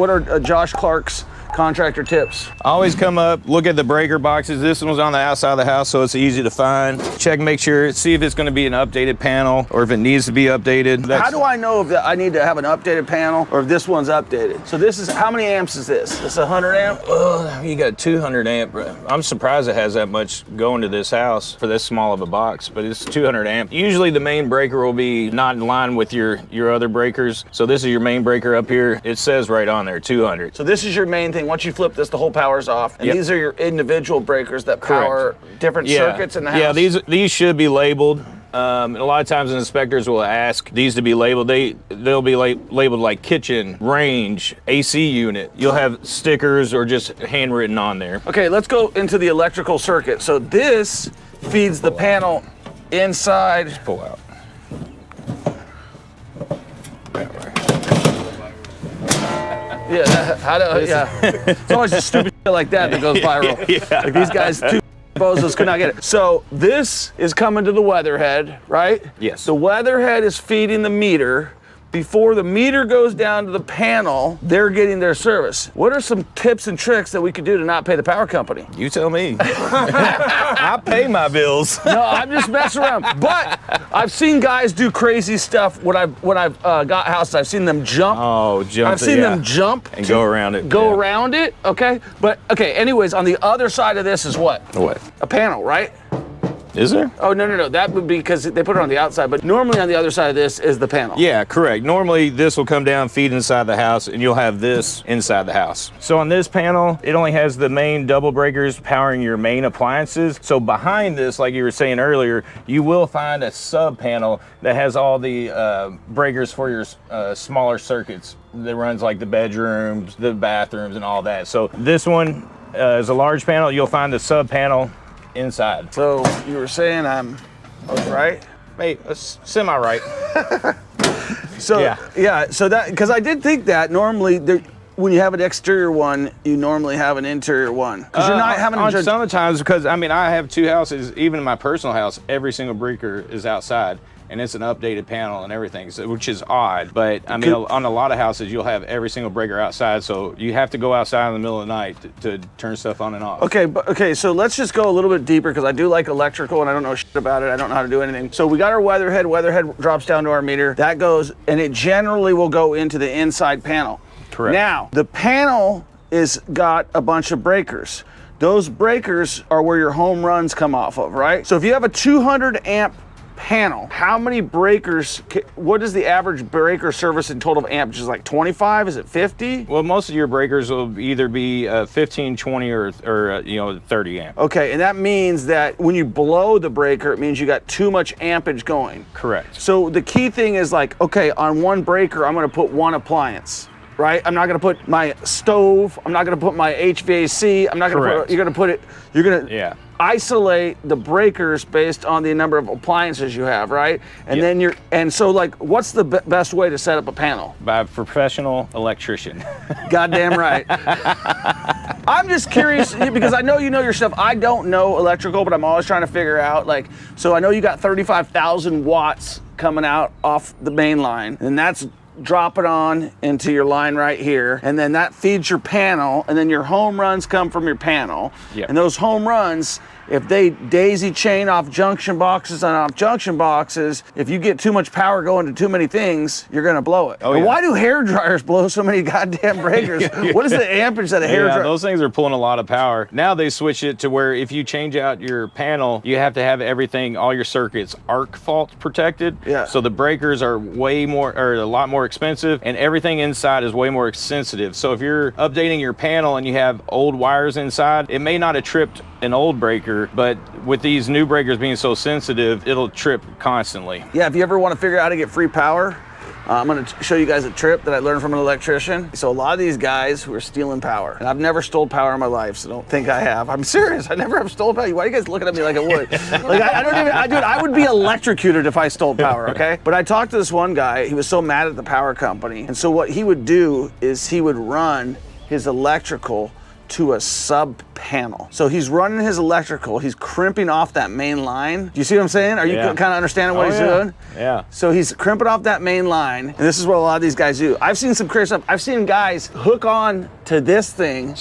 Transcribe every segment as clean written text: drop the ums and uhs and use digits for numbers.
what are Josh Clark's contractor tips? Always come up, look at the breaker boxes. This one's on the outside of the house, so it's easy to find. Check, make sure, see if it's going to be an updated panel or if it needs to be updated. How do I know if I need to have an updated panel or if this one's updated? So this is, how many amps is this? This is 100 amp? You got 200 amp. I'm surprised it has that much going to this house for this small of a box, but it's 200 amp. Usually the main breaker will be not in line with your other breakers. So this is your main breaker up here. It says right on there, 200. So this is your main thing. Once you flip this, the whole power's off. And these are your individual breakers that power different circuits in the house. Yeah, these should be labeled. A lot of times inspectors will ask these to be labeled. They'll be labeled like kitchen, range, AC unit. You'll have stickers or just handwritten on there. Okay, let's go into the electrical circuit. So this feeds the panel inside. Just pull out. It's always just stupid shit like that goes viral. Like these guys, two bozos could not get it. So this is coming to the weatherhead, right? Yes. The weatherhead is feeding the meter. Before the meter goes down to the panel, they're getting their service. What are some tips and tricks that we could do to not pay the power company? You tell me. I pay my bills. No, I'm just messing around. But I've seen guys do crazy stuff when I've got houses. I've seen them jump. Oh, jump. I've seen them jump and go around it. Go around it. Okay. But okay. Anyways, on the other side of this is what? What? A panel, right? Is there? Oh, no. That would be because they put it on the outside, but normally on the other side of this is the panel. Yeah, correct. Normally this will come down, feed inside the house, and you'll have this inside the house. So on this panel, it only has the main double breakers powering your main appliances. So behind this, like you were saying earlier, you will find a sub panel that has all the breakers for your smaller circuits that runs like the bedrooms, the bathrooms, and all that. So this one is a large panel. You'll find the sub panel inside. So you were saying I was right? Hey, semi-right. So yeah, so that, because I did think that normally when you have an exterior one, you normally have an interior one. Because you're not having on sometimes, because I mean I have two houses, even in my personal house, every single breaker is outside. And it's an updated panel and everything, so, which is odd. But I mean, on a lot of houses, you'll have every single breaker outside, so you have to go outside in the middle of the night to turn stuff on and off. Okay, so let's just go a little bit deeper because I do like electrical and I don't know shit about it. I don't know how to do anything. So we got our weatherhead. Weatherhead drops down to our meter. That goes, and it generally will go into the inside panel. Correct. Now, the panel is got a bunch of breakers. Those breakers are where your home runs come off of, right? So if you have a 200 amp panel, how many breakers, what is the average breaker service in total of amp? Is like 25? Is it 50? Well, most of your breakers will either be 15, 20, or 30 amp. Okay, and that means that when you blow the breaker, it means you got too much ampage going. Correct. So the key thing is like, okay, on one breaker, I'm gonna put one appliance, right? I'm not gonna put my stove, I'm not gonna put my HVAC, I'm not gonna put, you're gonna isolate the breakers based on the number of appliances you have, right? And then so like, what's the best way to set up a panel? By a professional electrician. Goddamn right. I'm just curious because I know you know your stuff. I don't know electrical, but I'm always trying to figure out, like, so I know you got 35,000 watts coming out off the main line, and that's drop it on into your line right here, and then that feeds your panel, and then your home runs come from your panel. And those home runs, if they daisy chain off junction boxes and off junction boxes, if you get too much power going to too many things, you're gonna blow it. Why do hair dryers blow so many goddamn breakers? What is the ampage that a hair dryer? Those things are pulling a lot of power. Now they switch it to where if you change out your panel, you have to have everything, all your circuits, arc fault protected. So the breakers are a lot more expensive, and everything inside is way more sensitive. So if you're updating your panel and you have old wires inside, it may not have tripped an old breaker, but with these new breakers being so sensitive, it'll trip constantly. Yeah, if you ever want to figure out how to get free power, I'm going to show you guys a trip that I learned from an electrician. So a lot of these guys who are stealing power, and I've never stole power in my life, so don't think I have. I'm serious, I never have stolen power. Why are you guys looking at me like I would? Like I would be electrocuted if I stole power, okay? But I talked to this one guy, he was so mad at the power company, and so what he would do is he would run his electrical to a sub panel. So he's running his electrical, he's crimping off that main line. Do you see what I'm saying? Are you kind of understanding what he's doing? Yeah. So he's crimping off that main line, and this is what a lot of these guys do. I've seen some crazy stuff. I've seen guys hook on to this thing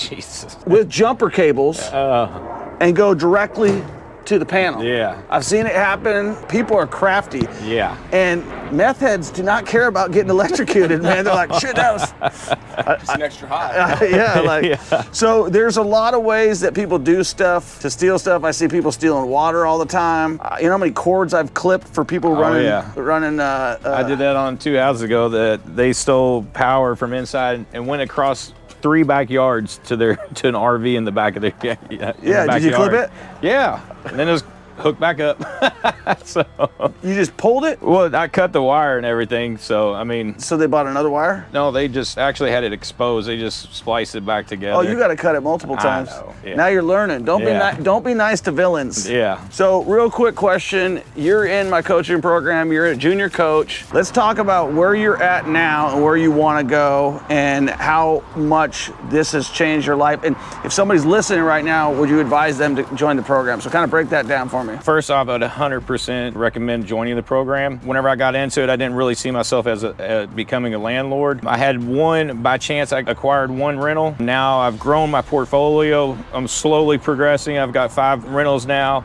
with jumper cables and go directly to the panel. Yeah. I've seen it happen. People are crafty. Yeah. And meth heads do not care about getting electrocuted, man. They're like, shit, that was Just an extra high. So there's a lot of ways that people do stuff to steal stuff. I see people stealing water all the time. You know how many cords I've clipped for people running? I did that on 2 houses ago. That they stole power from inside and went across 3 backyards to an RV in the back of their did you clip it? Yeah, and then it was hooked back up. So you just pulled it? Well, I cut the wire and everything, so I mean. So they bought another wire? No, they just actually had it exposed. They just spliced it back together. Oh, you got to cut it multiple times. I know. Yeah. Now you're learning. Don't be nice to villains. Yeah. So real quick question, you're in my coaching program, you're a junior coach. Let's talk about where you're at now and where you want to go and how much this has changed your life. And if somebody's listening right now, would you advise them to join the program? So kind of break that down for me. First off, I'd 100% recommend joining the program. Whenever I got into it, I didn't really see myself as becoming a landlord. I had by chance, I acquired 1 rental. Now I've grown my portfolio. I'm slowly progressing. I've got 5 rentals now.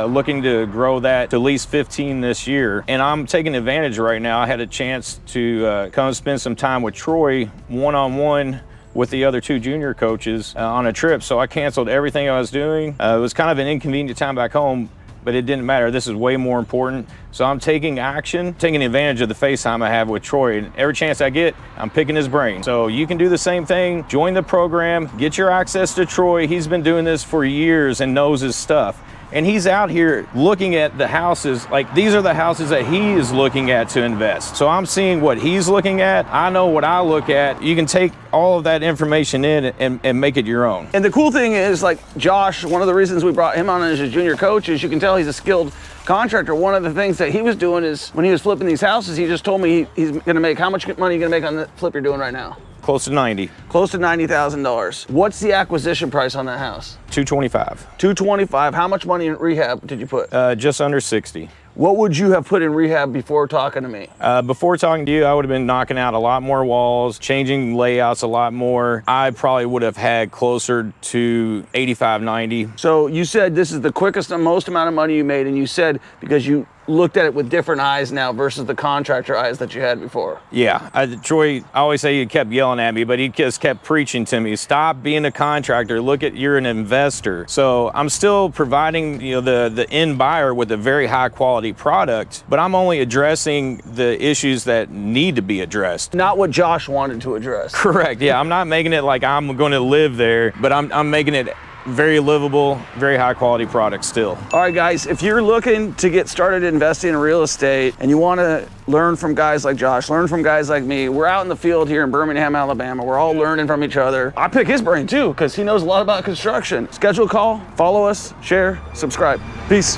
Looking to grow that to at least 15 this year. And I'm taking advantage right now. I had a chance to come spend some time with Troy one-on-one with the other 2 junior coaches on a trip. So I canceled everything I was doing. It was kind of an inconvenient time back home, but it didn't matter. This is way more important. So I'm taking action, taking advantage of the FaceTime I have with Troy. And every chance I get, I'm picking his brain. So you can do the same thing. Join the program, get your access to Troy. He's been doing this for years and knows his stuff. And he's out here looking at the houses, like these are the houses that he is looking at to invest. So I'm seeing what he's looking at. I know what I look at. You can take all of that information in and make it your own. And the cool thing is, like Josh, one of the reasons we brought him on as a junior coach is you can tell he's a skilled contractor. One of the things that he was doing is when he was flipping these houses, he just told me he's gonna make, how much money are you gonna make on the flip you're doing right now? Close to 90. Close to $90,000. What's the acquisition price on that house? $225. $225. How much money in rehab did you put? Just under 60. What would you have put in rehab before talking to me? Before talking to you, I would have been knocking out a lot more walls, changing layouts a lot more. I probably would have had closer to 85, 90. So you said this is the quickest and most amount of money you made, and you said because you looked at it with different eyes now versus the contractor eyes that you had before. Yeah, Troy, I always say he kept yelling at me, but he just kept preaching to me, stop being a contractor, look at, you're an investor. So I'm still providing, the end buyer with a very high quality product, but I'm only addressing the issues that need to be addressed. Not what Josh wanted to address. Correct, yeah, I'm not making it like I'm going to live there, but I'm making it very livable, very high quality product still. All right, guys, if you're looking to get started investing in real estate and you want to learn from guys like Josh, learn from guys like me, we're out in the field here in Birmingham, Alabama. We're all learning from each other. I pick his brain too because he knows a lot about construction. Schedule a call, follow us, share, subscribe. Peace.